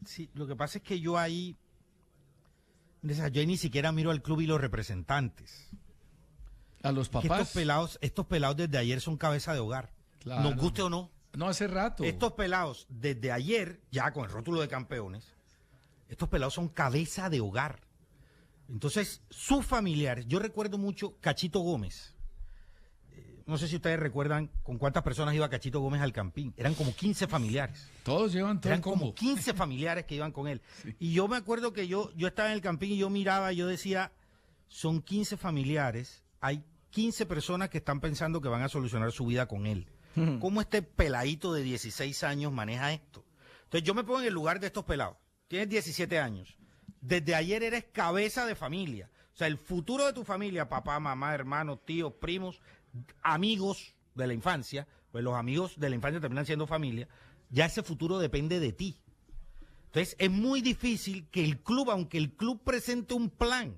Sí, lo que pasa es que yo ahí, yo ni siquiera miro al club y los representantes. A los Que papás. estos pelados desde ayer son cabeza de hogar. Claro. Nos guste o no. No, hace rato. Estos pelados desde ayer, ya con el rótulo de campeones, estos pelados son cabeza de hogar. Entonces, sus familiares, yo recuerdo mucho Cachito Gómez. No sé si ustedes recuerdan con cuántas personas iba Cachito Gómez al Campín. Eran como 15 familiares. Todos llevan todo Eran el combo. como 15 familiares que iban con él. Sí. Y yo me acuerdo que yo estaba en el Campín y yo miraba y yo decía, son 15 familiares, hay 15 personas que están pensando que van a solucionar su vida con él. ¿Cómo este peladito de 16 años maneja esto? Entonces yo me pongo en el lugar de estos pelados. Tienes 17 años. Desde ayer eres cabeza de familia. O sea, el futuro de tu familia, papá, mamá, hermanos, tíos, primos, amigos de la infancia, pues los amigos de la infancia terminan siendo familia, ya ese futuro depende de ti. Entonces es muy difícil que el club, aunque el club presente un plan,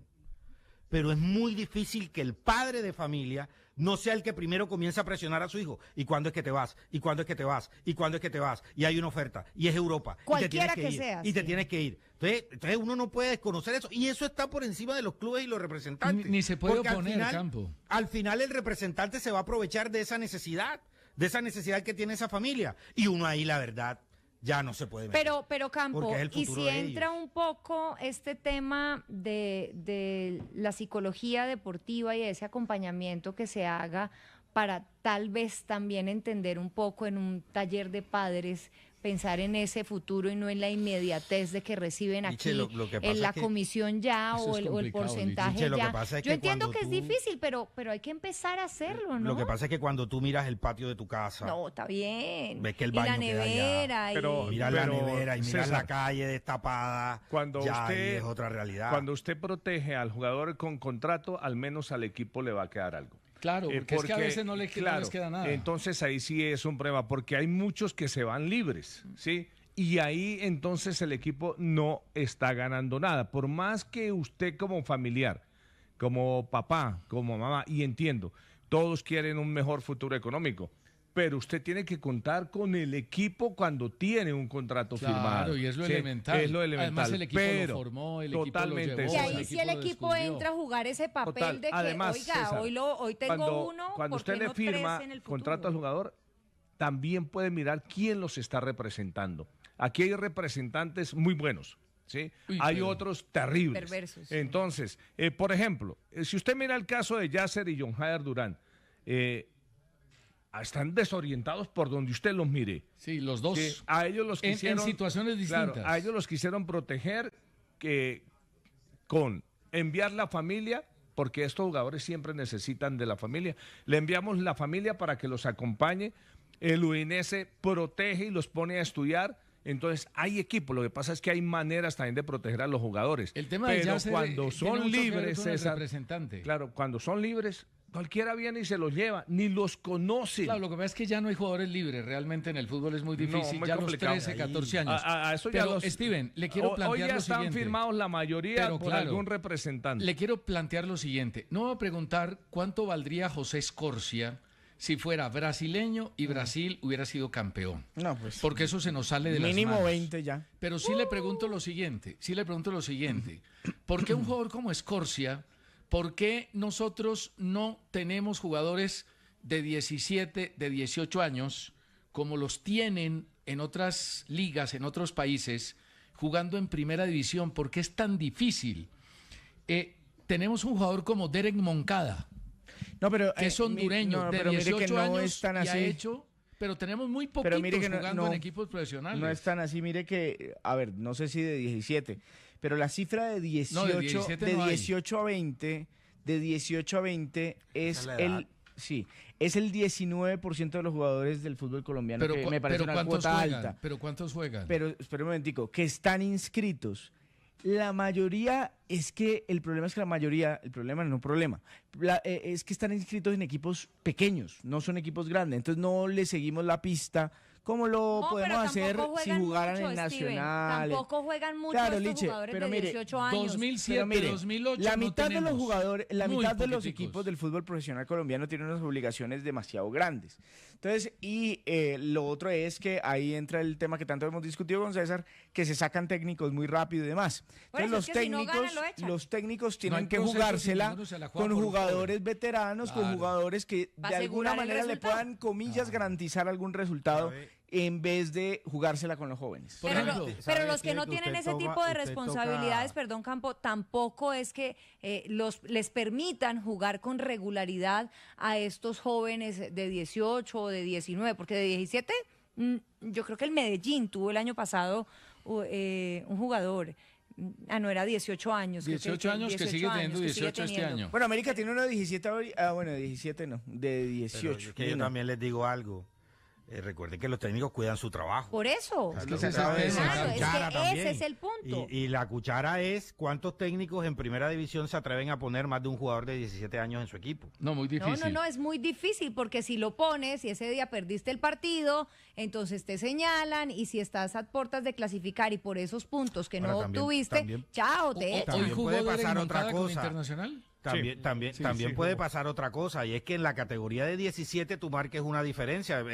pero es muy difícil que el padre de familia no sea el que primero comienza a presionar a su hijo. ¿Y cuándo es que te vas? ¿Y cuándo es que te vas? ¿Y cuándo es que te vas? Y hay una oferta. Y es Europa. Cualquiera y te tienes que ir, sea, Y te sí. tienes que ir. Entonces uno no puede desconocer eso. Y eso está por encima de los clubes y los representantes. Ni se puede Porque oponer, Campo. Al final el representante se va a aprovechar de esa necesidad que tiene esa familia. Y uno ahí, la verdad, ya no se puede meter. Pero Campo, Porque es el y futuro si de entra ellos. un poco este tema de la psicología deportiva y ese acompañamiento que se haga para tal vez también entender un poco en un taller de padres, pensar en ese futuro y no en la inmediatez de que reciben Liche, aquí lo que pasa en la es que comisión ya eso o es el complicado, porcentaje Liche, lo ya. que pasa es Yo que entiendo que cuando es tú- difícil, pero hay que empezar a hacerlo, ¿no? Lo que pasa es que cuando tú miras el patio de tu casa, No, está bien. ves que el y la baño queda allá. nevera Pero- miras la Pero, nevera y miras César, la calle destapada, Cuando ya ahí usted es otra realidad. Cuando usted protege al jugador con contrato, al menos al equipo le va a quedar algo. Claro, porque es que a veces no les queda nada. Entonces ahí sí es un problema, porque hay muchos que se van libres, ¿sí? Y ahí entonces el equipo no está ganando nada. Por más que usted como familiar, como papá, como mamá, y entiendo, todos quieren un mejor futuro económico, pero usted tiene que contar con el equipo cuando tiene un contrato Claro, firmado. y es lo ¿sí? elemental. Es lo elemental. Además, el equipo lo pero formó, el equipo lo totalmente llevó, Y eso. ahí el si el lo equipo descubrió. entra a jugar ese papel Total. de que, Además, oiga, César, hoy tengo uno, cuando ¿por usted qué le no firma tres en el futuro? contrato al jugador, también puede mirar quién los está representando. Aquí hay representantes muy buenos, ¿sí? Uy, Hay pero- otros terribles. Perversos. Entonces, por ejemplo, si usted mira el caso de Yasser y John Jader Durán, están desorientados por donde usted los mire. Sí, los dos. Sí, a ellos los en quisieron, situaciones claro, distintas. a ellos los quisieron proteger con enviar la familia, porque estos jugadores siempre necesitan de la familia. Le enviamos la familia para que los acompañe. El UNS protege y los pone a estudiar. Entonces hay equipo. Lo que pasa es que hay maneras también de proteger a los jugadores. El tema de Pero Yasser, cuando tiene son mucho que ver libres, con el César, representante. claro, cuando son libres, cualquiera viene y se los lleva, ni los conoce. Claro, lo que pasa es que ya no hay jugadores libres, realmente en el fútbol es muy difícil, muy ya complicado. los 13, 14 años. A eso ya Pero, los- Steven, le quiero plantear hoy ya lo están siguiente. firmados la mayoría Pero, por claro, algún representante. Le quiero plantear lo siguiente. No voy a preguntar cuánto valdría José Escorcia si fuera brasileño y Brasil hubiera sido campeón. No, pues. Porque eso se nos sale de las Mínimo manos. 20 ya. Pero sí le pregunto lo siguiente, ¿por qué un jugador como Escorcia, por qué nosotros no tenemos jugadores de 17, de 18 años, como los tienen en otras ligas, en otros países, jugando en primera división? ¿Por qué es tan difícil? Tenemos un jugador como Derek Moncada, No, pero que es hondureño, de pero mire 18 que no años es tan y así. ha hecho, pero tenemos muy Pero poquitos mire que jugando en equipos profesionales. No es tan así, mire que, a ver, no sé si de 17, pero la cifra de 18, No, de 17 de no hay. 18 a 20, de 18 a 20 es Esa es la edad. es el 19% de los jugadores del fútbol colombiano, que me parece una ¿cuántos cuota juegan? alta. Pero ¿cuántos juegan? Pero espera un momentico, que están inscritos. La mayoría es que el problema es que el problema no problema, es que están inscritos en equipos pequeños, no son equipos grandes, entonces no le seguimos la pista como lo No, podemos pero hacer tampoco si juegan jugaran mucho, en Steven. Nacional. Tampoco juegan mucho Claro, estos Liche, jugadores pero de mire, 18 años. 2007, Pero mire, 2008 la no mitad de los tenemos. jugadores, la Muy mitad de los poquiticos. equipos del fútbol profesional colombiano tienen unas obligaciones demasiado grandes. Entonces, y lo otro es que ahí entra el tema que tanto hemos discutido con César, que se sacan técnicos muy rápido y demás. Por Entonces, eso es que si no ganan, lo echan. los técnicos No tienen hay que proceso, jugársela si ninguno se la juega con por un jugadores veteranos, con Claro. jugadores que Va a de alguna asegurar el manera le resultado. puedan, comillas, garantizar algún resultado en vez de jugársela con los jóvenes. Por Pero, ejemplo, pero ¿sabe los que qué? no Que tienen usted ese toma- tipo de usted responsabilidades, toca- perdón, Campo, tampoco es que les permitan jugar con regularidad a estos jóvenes de 18 o de 19, porque de 17, yo creo que el Medellín tuvo el año pasado un jugador. No, era 18 años. creo 18 años que 18 sigue teniendo años que sigue 18 este teniendo. año. Bueno, América tiene uno de 17 ahorita. Ah, bueno, de 17 no, de Pero 18. es que yo Uno. también les digo algo. Recuerden que los técnicos cuidan su trabajo. Por eso. Claro, que se claro, sabe eso. la Claro, es cuchara que también. ese es el punto. Y la cuchara es cuántos técnicos en primera división se atreven a poner más de un jugador de 17 años en su equipo. No, muy No, difícil. no, es muy difícil porque si lo pones y ese día perdiste el partido, entonces te señalan y si estás a puertas de clasificar y por esos puntos que Ahora, no también- obtuviste, también- chao, te Hoy echan. también jugó puede Derek pasar otra Moncada con cosa. Internacional. También, también puede pasar otra cosa, y es que en la categoría de 17 tú marques una diferencia.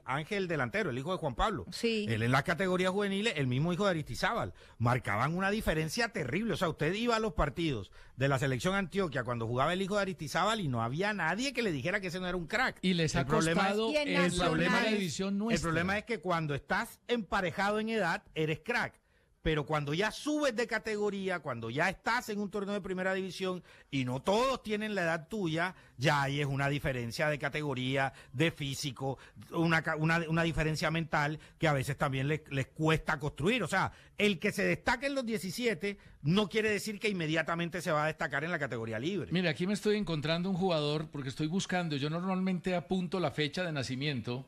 Ángel delantero, el hijo de Juan Pablo. Sí. Él en las categorías juveniles, el mismo hijo de Aristizábal, marcaban una diferencia terrible. O sea, usted iba a los partidos de la selección Antioquia cuando jugaba el hijo de Aristizábal y no había nadie que le dijera que ese no era un crack. Y les ha El problema es- costado Y en en la Nacional- primera es- división el nuestra. problema es que cuando estás emparejado en edad, eres crack. Pero cuando ya subes de categoría, cuando ya estás en un torneo de primera división y no todos tienen la edad tuya, ya ahí es una diferencia de categoría, de físico, una diferencia mental que a veces también les cuesta construir. O sea, el que se destaque en los 17 no quiere decir que inmediatamente se va a destacar en la categoría libre. Mire, aquí me estoy encontrando un jugador porque estoy buscando. Yo normalmente apunto la fecha de nacimiento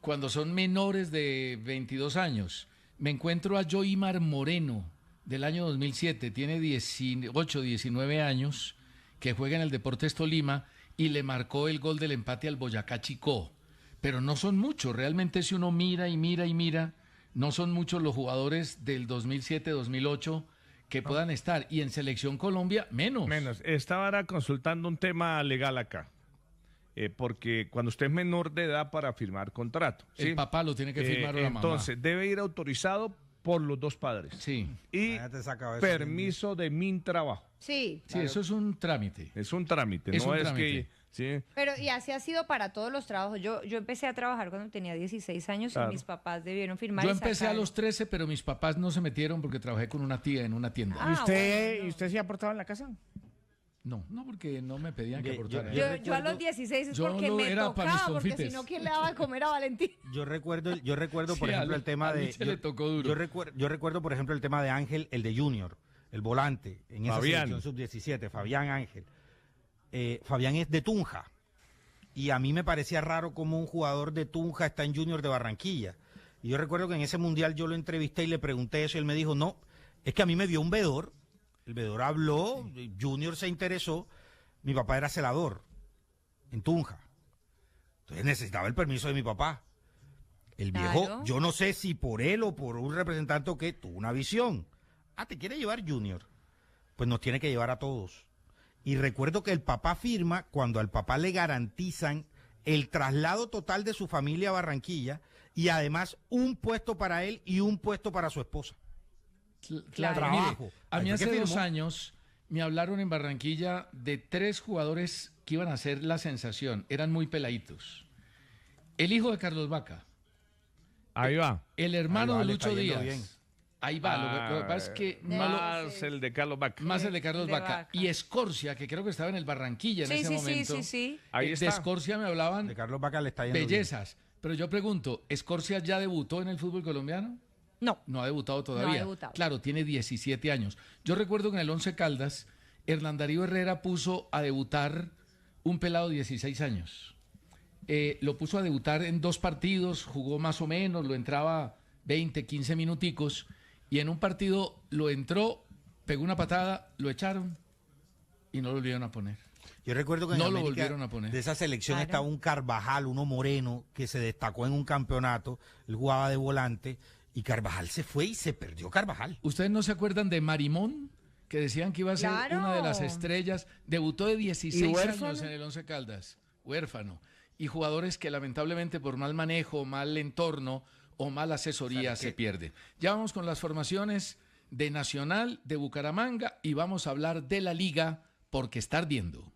cuando son menores de 22 años. Me encuentro a Joimar Moreno del año 2007. Tiene 18, 19 años, que juega en el Deportes Tolima y le marcó el gol del empate al Boyacá Chicó. Pero no son muchos. Realmente si uno mira y mira y mira, no son muchos los jugadores del 2007, 2008 que puedan estar. Y en Selección Colombia, menos. Menos. Estaba ahora consultando un tema legal acá. Porque cuando usted es menor de edad para firmar contrato. ¿sí? El papá lo tiene que firmar o la mamá. Entonces, debe ir autorizado por los dos padres. Sí, Y Ya te sacaba eso. permiso de Mintrabajo. Sí, sí, eso es un trámite. Es un trámite, Es no un es trámite. que... ¿sí? pero y así ha sido para todos los trabajos. Yo empecé a trabajar cuando tenía 16 años Claro. y mis papás debieron firmar. Yo y empecé a sacar- los 13, pero mis papás no se metieron porque trabajé con una tía en una tienda. Ah, bueno, no. ¿Y usted sí ha aportado en la casa? No, porque no me pedían que Yo- aportara. Yo a los 16 es yo porque no me era para mis tocaba, porque si confites. no, ¿quién le daba de comer a Valentín? Yo recuerdo, por Sí, ejemplo, a el tema a de. Luis se le tocó duro. Yo recuerdo, por ejemplo, el tema de Ángel, el de Junior, el volante, en esa Fabián. selección sub-17, Fabián Ángel. Fabián es de Tunja. Y a mí me parecía raro cómo un jugador de Tunja está en Junior de Barranquilla. Y yo recuerdo que en ese mundial yo lo entrevisté y le pregunté eso y él me dijo, no, es que a mí me vio un vedor. El vedor habló, Junior se interesó. Mi papá era celador en Tunja. Entonces necesitaba el permiso de mi papá. El viejo, Claro. yo no sé si por él o por un representante o qué, tuvo una visión. Ah, ¿te quiere llevar Junior? Pues nos tiene que llevar a todos. Y recuerdo que el papá firma cuando al papá le garantizan el traslado total de su familia a Barranquilla y además un puesto para él y un puesto para su esposa. Claro. Trabajo. Mire, a Ahí mí fue que hace 2 firmó. años me hablaron en Barranquilla de 3 jugadores que iban a ser la sensación. Eran muy peladitos. El hijo de Carlos Vaca, Ahí va. el hermano Ahí va, de le está Lucho yendo Díaz. bien. Ahí va, lo que pasa es que De no lo- Más el de Carlos Vaca. más el de Carlos De Vaca. Vaca. Y Escorcia, que creo que estaba en el Barranquilla en Sí, ese sí, momento. sí. Ahí De está. Escorcia me hablaban De Carlos Vaca le está yendo bien. bellezas. Pero yo pregunto, ¿Escorcia ya debutó en el fútbol colombiano? No. No ha debutado todavía. No ha debutado. Claro, tiene 17 años. Yo recuerdo que en el Once Caldas, Hernán Darío Herrera puso a debutar un pelado de 16 años. Lo puso a debutar en 2 partidos, jugó más o menos, lo entraba 20, 15 minuticos, y en un partido lo entró, pegó una patada, lo echaron y no lo volvieron a poner. Yo recuerdo que en No lo América, volvieron a poner. de esa selección Claro. estaba un Carvajal, uno moreno, que se destacó en un campeonato, él jugaba de volante, y Carvajal se fue y se perdió Carvajal. ¿Ustedes no se acuerdan de Marimón? Que decían que iba a ser Claro. una de las estrellas. Debutó de 16 ¿Y huérfano? años en el Once Caldas. Huérfano. Y jugadores que lamentablemente por mal manejo, mal entorno o mala asesoría se pierden. Ya vamos con las formaciones de Nacional, de Bucaramanga y vamos a hablar de la Liga porque está ardiendo.